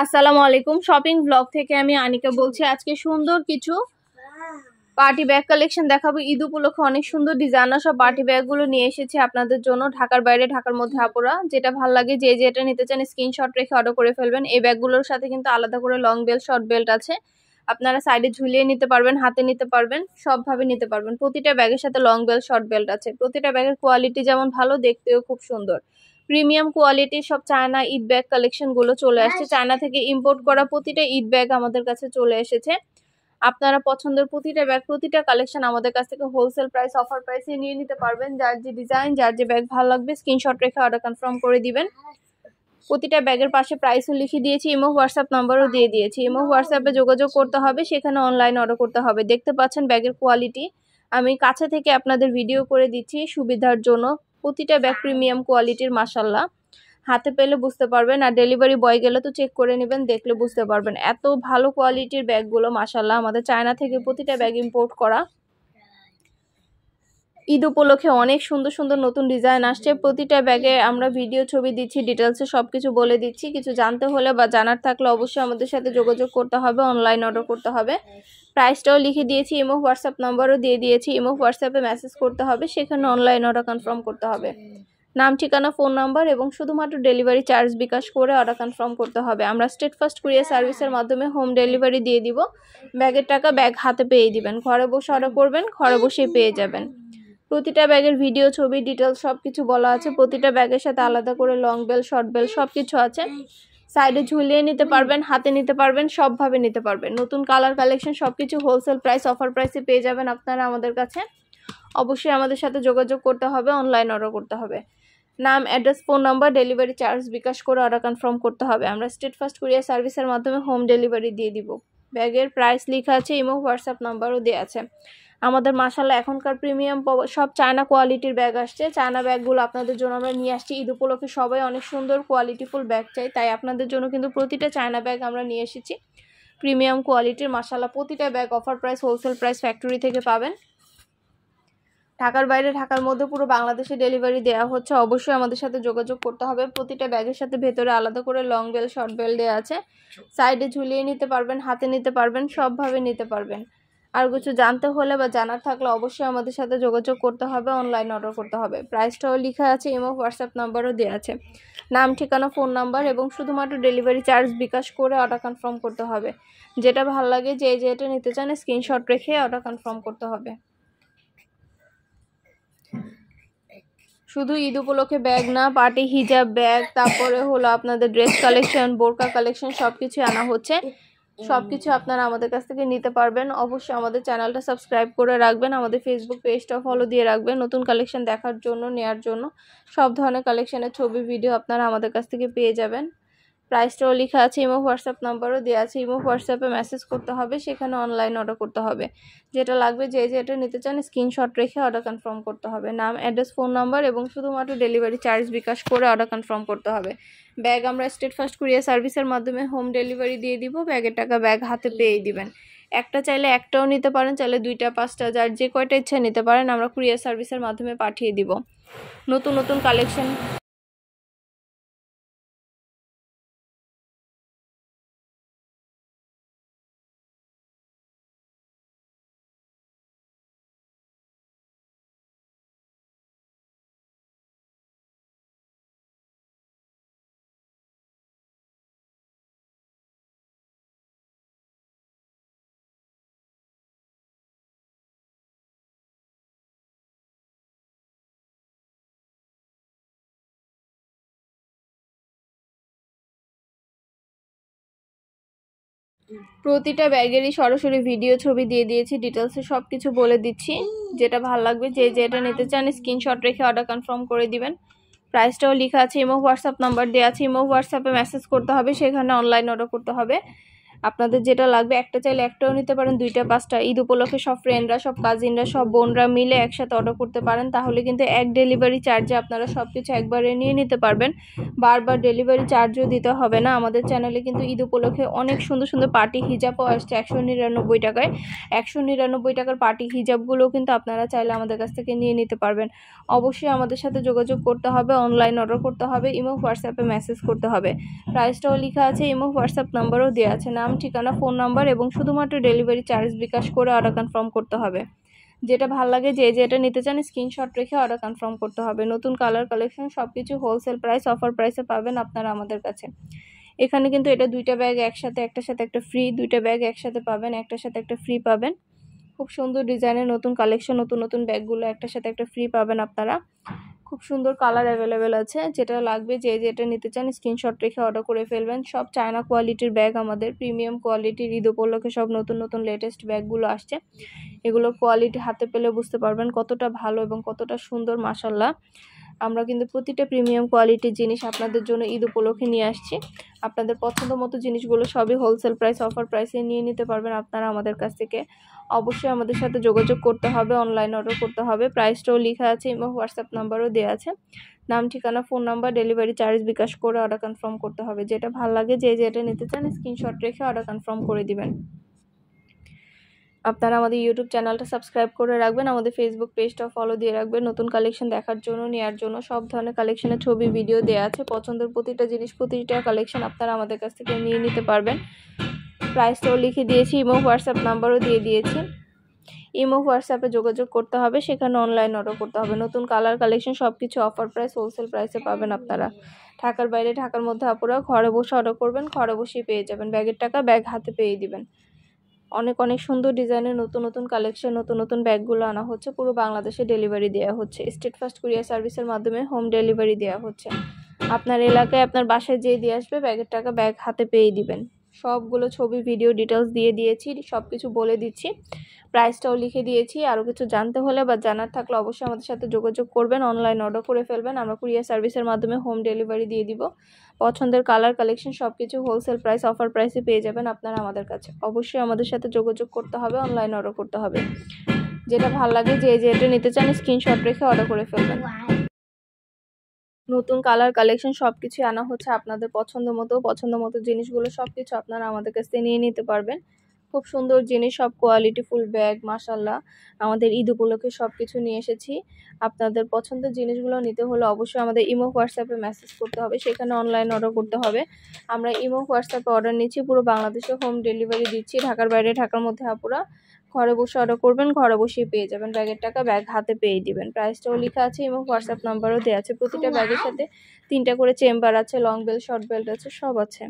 আসসালামু আলাইকুম। Shopping blog থেকে আমি আনিকা বলছি। আজকে সুন্দর কিছু পার্টি ব্যাগ কালেকশন দেখাবো। ঈদ উপলক্ষে অনেক সুন্দর ডিজাইনার সব পার্টি ব্যাগগুলো নিয়ে এসেছি আপনাদের জন্য। ঢাকার বাইরে, ঢাকার মধ্যে আপুরা যেটা ভালো লাগে যে যেটা নিতে চান স্ক্রিনশট রেখে অর্ডার করে ফেলবেন। এই ব্যাগগুলোর সাথে কিন্তু আলাদা করে লং বেল্ট, শর্ট বেল্ট আছে। আপনারা সাইডে ঝুলিয়ে নিতে পারবেন, হাতে নিতে পারবেন, সবভাবে নিতে পারবেন। প্রতিটা ব্যাগের সাথে লং বেল্ট, শর্ট বেল্ট আছে। প্রতিটা ব্যাগের কোয়ালিটি যেমন ভালো, দেখতেও খুব সুন্দর। প্রিমিয়াম কোয়ালিটির সব চায়না ঈদ ব্যাগ কালেকশন গুলো চলে আসছে। চায়না থেকে ইম্পোর্ট করা প্রতিটা ঈদ ব্যাগ আমাদের কাছে চলে এসেছে। আপনারা পছন্দের প্রতিটা ব্যাগ, প্রতিটা কালেকশন আমাদের কাছ থেকে হোলসেল প্রাইস, অফার প্রাইসে নিয়ে নিতে পারবেন। যার যে ডিজাইন, যার যে ব্যাগ ভালো লাগবে স্ক্রিনশট রেখে অর্ডার কনফার্ম করে দিবেন। প্রতিটা ব্যাগের পাশে প্রাইসও লিখে দিয়েছি, ইমো হোয়াটসঅ্যাপ নাম্বারও দিয়ে দিয়েছি। ইমো হোয়াটসঅ্যাপে যোগাযোগ করতে হবে, সেখানে অনলাইন অর্ডার করতে হবে। দেখতে পাচ্ছেন ব্যাগের কোয়ালিটি, আমি কাছে থেকে আপনাদের ভিডিও করে দিচ্ছি সুবিধার জন্য। প্রতিটা ব্যাগ প্রিমিয়াম কোয়ালিটির, মাশাল্লাহ। হাতে পেলে বুঝতে পারবেন, আর ডেলিভারি বয় গেলে তো চেক করে নেবেন, দেখলে বুঝতে পারবেন। এত ভালো কোয়ালিটির ব্যাগগুলো, মাশাল্লাহ। আমাদের চায়না থেকে প্রতিটা ব্যাগ ইম্পোর্ট করা। ঈদ উপলক্ষে অনেক সুন্দর সুন্দর নতুন ডিজাইন আসছে। প্রতিটা ব্যাগে আমরা ভিডিও, ছবি দিচ্ছি, ডিটেলসে সবকিছু বলে দিচ্ছি। কিছু জানতে হলে বা জানার থাকলে অবশ্যই আমাদের সাথে যোগাযোগ করতে হবে, অনলাইন অর্ডার করতে হবে। প্রাইসটাও লিখে দিয়েছি, ইমো হোয়াটসঅ্যাপ নাম্বারও দিয়ে দিয়েছি। ইমো হোয়াটসঅ্যাপে মেসেজ করতে হবে, সেখানে অনলাইন অর্ডার কনফার্ম করতে হবে। নাম, ঠিকানা, ফোন নাম্বার এবং শুধুমাত্র ডেলিভারি চার্জ বিকাশ করে অর্ডার কনফার্ম করতে হবে। আমরা স্টেট ফার্স্ট কুরিয়ার সার্ভিসের মাধ্যমে হোম ডেলিভারি দিয়ে দিব। ব্যাগের টাকা ব্যাগ হাতে পেয়ে দিবেন। ঘরে বসে অর্ডার করবেন, ঘরে বসেই পেয়ে যাবেন। প্রতিটা ব্যাগের ভিডিও, ছবি, ডিটেলস সবকিছু বলা আছে। প্রতিটা ব্যাগের সাথে আলাদা করে লং বেল, শর্ট বেল সবকিছু আছে। সাইডে ঝুলিয়ে নিতে পারবেন, হাতে নিতে পারবেন, সবভাবে নিতে পারবেন। নতুন কালার কালেকশন সবকিছু হোলসেল প্রাইস, অফার প্রাইসে পেয়ে যাবেন আপনারা আমাদের কাছে। অবশ্যই আমাদের সাথে যোগাযোগ করতে হবে, অনলাইন অর্ডার করতে হবে। নাম, address, phone number, delivery charge bKash করে অর্ডার কনফার্ম করতে হবে। আমরা স্টেট ফার্স্ট কুরিয়ার সার্ভিসের মাধ্যমে হোম ডেলিভারি দিয়ে দিব। ব্যাগের প্রাইস লেখা আছে, ইমো হোয়াটসঅ্যাপ নাম্বারও দেওয়া আছে। আমাদের মাশাআল্লাহ এখনকার প্রিমিয়াম সব চায়না কোয়ালিটির ব্যাগ আসছে। চায়না ব্যাগগুলো আপনাদের জন্য আমরা নিয়ে আসছি। ঈদ উপলক্ষে সবাই অনেক সুন্দর কোয়ালিটিফুল ব্যাগ চাই, তাই আপনাদের জন্য কিন্তু প্রতিটা চায়না ব্যাগ আমরা নিয়ে এসেছি প্রিমিয়াম কোয়ালিটির। মাশাআল্লাহ প্রতিটা bag offer price, wholesale price factory থেকে পাবেন। ঢাকার বাইরে, ঢাকার মধ্যে পুরো বাংলাদেশে ডেলিভারি দেওয়া হচ্ছে। অবশ্যই আমাদের সাথে যোগাযোগ করতে হবে। প্রতিটা ব্যাগের সাথে ভেতরে আলাদা করে লং বেল, শর্ট বেল দেওয়া আছে। সাইডে ঝুলিয়ে নিতে পারবেন, হাতে নিতে পারবেন, সবভাবে নিতে পারবেন। আর কিছু জানতে হলে বা জানার থাকলে অবশ্যই আমাদের সাথে যোগাযোগ করতে হবে, অনলাইন অর্ডার করতে হবে। প্রাইসটাও লেখা আছে, ইমো হোয়াটসঅ্যাপ নাম্বারও দেওয়া আছে। নাম, ঠিকানা, ফোন নাম্বার এবং শুধুমাত্র ডেলিভারি চার্জ বিকাশ করে অর্ডার কনফার্ম করতে হবে। যেটা ভালো লাগে, যে যেটা নিতে চান স্ক্রিনশট রেখে অর্ডার কনফার্ম করতে হবে। শুধু ঈদ উপলক্ষে ব্যাগ না, পার্টি হিজাব ব্যাগ, তারপরে হলো আপনাদের ড্রেস কালেকশন, বোরকা কালেকশন সবকিছু আনা হচ্ছে। সবকিছু আপনারা আমাদের কাছ থেকে নিতে পারবেন। অবশ্যই আমাদের চ্যানেলটা সাবস্ক্রাইব করে রাখবেন, আমাদের ফেসবুক পেজটা ফলো দিয়ে রাখবেন। নতুন কালেকশন দেখার জন্য, নেয়ার জন্য সব ধরনের কালেকশনের ছবি, ভিডিও আপনারা আমাদের কাছ থেকে পেয়ে যাবেন। প্রাইসটাও লেখা আছে, ইমো হোয়াটসঅ্যাপ নাম্বারও দেওয়া আছে। ইমো হোয়াটসঅ্যাপে মেসেজ করতে হবে, সেখানে অনলাইন অর্ডার করতে হবে। যেটা লাগবে, যে যেটা নিতে চান স্ক্রিনশট রেখে অর্ডার কনফার্ম করতে হবে। নাম, অ্যাড্রেস, ফোন নাম্বার এবং শুধুমাত্র ডেলিভারি চার্জ বিকাশ করে অর্ডার কনফার্ম করতে হবে। ব্যাগ আমরা স্টেট ফার্স্ট কুরিয়ার সার্ভিসের মাধ্যমে হোম ডেলিভারি দিয়ে দিব। ব্যাগের টাকা ব্যাগ হাতে পেয়ে দিবেন। একটা চাইলে একটাও নিতে পারেন, চাইলে দুইটা, পাঁচটা, যার যে কয়টা ইচ্ছা নিতে পারেন। আমরা কুরিয়ার সার্ভিসের মাধ্যমে পাঠিয়ে দিব। নতুন নতুন কালেকশন প্রতিটা ব্যাগেরই সরাসরি ভিডিও, ছবি দিয়ে দিয়েছি, ডিটেলসে সব কিছু বলে দিচ্ছি। যেটা ভালো লাগবে, যে যেটা নিতে চান স্ক্রিনশট রেখে অর্ডার কনফার্ম করে দিবেন। প্রাইসটাও লেখা আছে, ইমো হোয়াটসঅ্যাপ নাম্বার দেওয়া আছে। ইমো হোয়াটসঅ্যাপে মেসেজ করতে হবে, সেখানে অনলাইন অর্ডার করতে হবে। আপনাদের যেটা লাগবে একটা চাইলে একটাও নিতে পারেন, 2টা 5টা। ঈদ উপলক্ষে সব ফ্রেন্ডরা, সব কাজিনরা, সব বোনরা মিলে একসাথে অর্ডার করতে পারেন, তাহলে কিন্তু এক ডেলিভারি চার্জে আপনারা সব কিছু একবারে নিয়ে নিতে পারবেন, বারবার ডেলিভারি চার্জও দিতে হবে না। আমাদের চ্যানেলে কিন্তু ঈদ উপলক্ষে অনেক সুন্দর সুন্দর পার্টি হিজাবও আসছে 199 টাকায়। 199 টাকার পার্টি হিজাবগুলো কিন্তু আপনারা চাইলে আমাদের কাছ থেকে নিয়ে নিতে পারবেন। অবশ্যই আমাদের সাথে যোগাযোগ করতে হবে, অনলাইন অর্ডার করতে হবে, ইমো হোয়াটসঅ্যাপে মেসেজ করতে হবে। প্রাইসটাও লেখা আছে, ইমো হোয়াটসঅ্যাপ নাম্বারও দেওয়া আছে, নাম ঠিকানা ফোন নাম্বার, এবং শুধুমাত্র ডেলিভারি চার্জ বিকাশ করে অর্ডার কনফার্ম করতে হবে। যেটা ভালো লাগে, যে যেটা নিতে চান স্ক্রিনশট রেখে অর্ডার কনফার্ম করতে হবে। নতুন কালার কালেকশন সব কিছু হোলসেল প্রাইস, অফার প্রাইসে পাবেন আপনারা আমাদের কাছে। এখানে কিন্তু এটা 2টা ব্যাগ একসাথে, একটার সাথে একটা ফ্রি, 2টা ব্যাগ একসাথে পাবেন, একটার সাথে একটা ফ্রি পাবেন। খুব সুন্দর ডিজাইনের নতুন কালেকশন, নতুন নতুন ব্যাগগুলো একটার সাথে একটা ফ্রি পাবেন আপনারা। খুব সুন্দর কালার অ্যাভেলেবেল আছে, যেটা লাগবে যে যেটা নিতে চান স্ক্রিনশট রেখে অর্ডার করে ফেলবেন। সব চায়না কোয়ালিটির ব্যাগ, আমাদের প্রিমিয়াম কোয়ালিটির। ঈদ উপলক্ষে সব নতুন নতুন লেটেস্ট ব্যাগগুলো আসছে, এগুলো কোয়ালিটি হাতে পেলে বুঝতে পারবেন কতটা ভালো এবং কতটা সুন্দর। মাশাল্লাহ, আমরা কিন্তু প্রতিটা প্রিমিয়াম কোয়ালিটির জিনিস আপনাদের জন্য ঈদ উপলক্ষে নিয়ে আসছি। আপনাদের পছন্দ মতো জিনিসগুলো সবই হোলসেল প্রাইস, অফার প্রাইসে নিয়ে নিতে পারবেন আপনারা আমাদের কাছ থেকে। অবশ্যই আমাদের সাথে যোগাযোগ করতে হবে, অনলাইন অর্ডার করতে হবে। প্রাইসটাও লেখা আছে, এবং হোয়াটসঅ্যাপ নাম্বারও দেওয়া আছে, নাম ঠিকানা phone number, delivery charge bKash করে অর্ডার কনফার্ম করতে হবে। যেটা ভালো লাগে, যে যেটা নিতে চান স্ক্রিনশট রেখে অর্ডার কনফার্ম করে দিবেন। আপনারা আমাদের ইউটিউব চ্যানেলটা সাবস্ক্রাইব করে রাখবেন, আমাদের ফেসবুক পেজটা ফলো দিয়ে রাখবেন। নতুন কালেকশন দেখার জন্য, নেওয়ার জন্য সব ধরনের কালেকশনের ছবি ভিডিও দেওয়া আছে। পছন্দের প্রতিটা জিনিস, প্রতিটা কালেকশন আপনারা আমাদের কাছ থেকে নিয়ে নিতে পারবেন। প্রাইসটাও লিখে দিয়েছি, ইমো হোয়াটসঅ্যাপ নাম্বারও দিয়ে দিয়েছি। ইমো হোয়াটসঅ্যাপে যোগাযোগ করতে হবে, সেখানে অনলাইন অর্ডার করতে হবে। নতুন কালার কালেকশন সব কিছু অফার প্রাইস, হোলসেল প্রাইসে পাবেন আপনারা। ঢাকার বাইরে, ঢাকার মধ্যে আপুরা ঘরে বসে অর্ডার করবেন, ঘরে বসেই পেয়ে যাবেন। ব্যাগের টাকা ব্যাগ হাতে পেয়ে দিবেন। অনেক অনেক সুন্দর ডিজাইনের নতুন নতুন কালেকশন, নতুন নতুন ব্যাগগুলো আনা হচ্ছে, পুরো বাংলাদেশে ডেলিভারি দেওয়া হচ্ছে। স্টেট ফার্স্ট কুরিয়ার সার্ভিসের মাধ্যমে হোম ডেলিভারি দেওয়া হচ্ছে। আপনার এলাকায়, আপনার বাসায় যেয়ে দিয়ে আসবে, ব্যাগের টাকা ব্যাগ হাতে পেয়ে দিবেন। সবগুলো ছবি ভিডিও ডিটেলস দিয়ে দিয়েছি, সব কিছু বলে দিচ্ছি, প্রাইসটাও লিখে দিয়েছি। আরও কিছু জানতে হলে বা জানার থাকলে অবশ্যই আমাদের সাথে যোগাযোগ করবেন, অনলাইন অর্ডার করে ফেলবেন, আমরা কুরিয়ার সার্ভিসের মাধ্যমে হোম ডেলিভারি দিয়ে দিব। পছন্দের কালার কালেকশন সব কিছু হোলসেল প্রাইস, অফার প্রাইসে পেয়ে যাবেন আপনারা আমাদের কাছে। অবশ্যই আমাদের সাথে যোগাযোগ করতে হবে, অনলাইন অর্ডার করতে হবে। যেটা ভালো লাগে, যে যেটা নিতে চান স্ক্রিনশট রেখে অর্ডার করে ফেলবেন। নতুন কালার কালেকশন সব কিছুই আনা হচ্ছে আপনাদের পছন্দ মতো জিনিসগুলো সব কিছু আপনারা আমাদের কাছ থেকে নিয়ে নিতে পারবেন। খুব সুন্দর জিনিস, সব কোয়ালিটি ফুল ব্যাগ, মাশাল্লাহ। আমাদের ঈদ উপলক্ষে সব কিছু নিয়ে এসেছি। আপনাদের পছন্দের জিনিসগুলো নিতে হলে অবশ্যই আমাদের ইমো হোয়াটসঅ্যাপে মেসেজ করতে হবে, সেখানে অনলাইন অর্ডার করতে হবে। আমরা ইমো হোয়াটসঅ্যাপে অর্ডার নিচ্ছি, পুরো বাংলাদেশে হোম ডেলিভারি দিচ্ছি। ঢাকার বাইরে, ঢাকার মধ্যে আপুরা ঘরে বসে অর্ডার করবেন, ঘরে বসেই পেয়ে যাবেন। ব্যাগের টাকা ব্যাগ হাতে পেয়ে দিবেন। প্রাইসটাও লেখা আছে এবং হোয়াটসঅ্যাপ নাম্বারও দেওয়া আছে। প্রতিটা ব্যাগের সাথে 3টা করে চেম্বার আছে, লং বেল্ট, শর্ট বেল্ট আছে, সব আছে।